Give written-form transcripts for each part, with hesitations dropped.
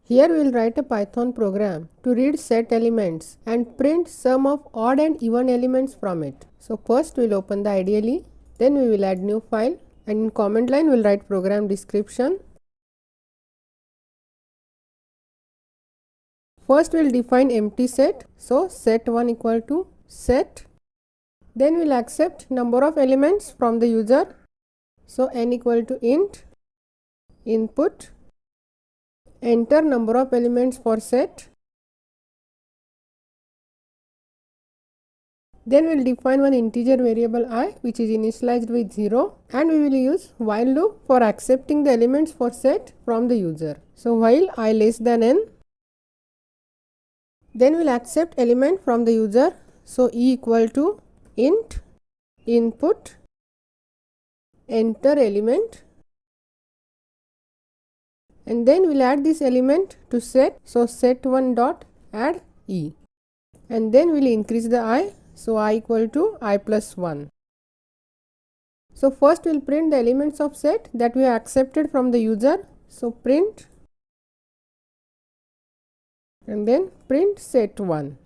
Here we will write a Python program to read set elements and print sum of odd and even elements from it. So first we will open the IDE, then we will add new file, and in command line we will write program description. First we will define empty set. So set1 equal to set. Then we will accept number of elements from the user. So n equal to int input, enter number of elements for set. Then we will define one integer variable I which is initialized with 0, and we will use while loop for accepting the elements for set from the user. So while I less than n, then we will accept element from the user. So e equal to int input, enter element, and then we will add this element to set. So set1 dot add e, and then we will increase the I. So I equal to I plus 1. So first we will print the elements of set that we have accepted from the user. So print, and then print set1.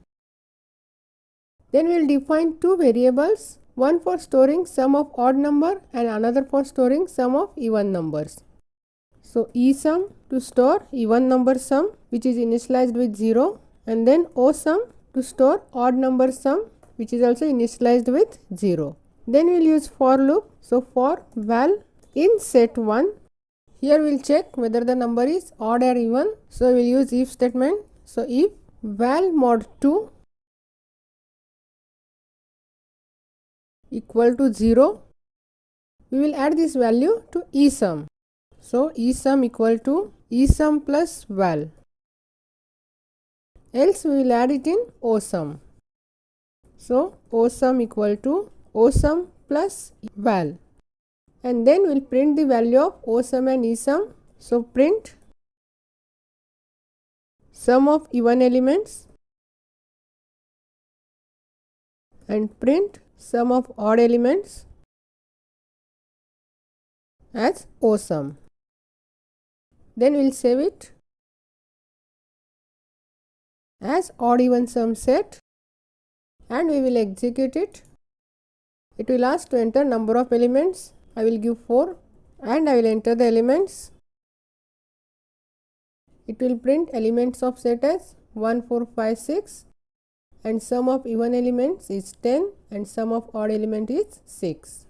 Then we will define two variables, one for storing sum of odd number and another for storing sum of even numbers. So esum to store even number sum which is initialized with 0, and then osum to store odd number sum which is also initialized with 0. Then we will use for loop. So for val in set1, here we will check whether the number is odd or even. So we will use if statement. So if val mod 2 equal to 0, we will add this value to esum. So esum equal to esum plus val, else we will add it in osum. So osum equal to osum plus val, and then we will print the value of osum and esum. So print sum of even elements and print sum of odd elements as osum. Then we will save it as odd even sum set, and we will execute it. It will ask to enter number of elements. I will give 4, and I will enter the elements. It will print elements of set as 1, 4, 5, 6, and sum of even elements is 10 and sum of odd element is 6.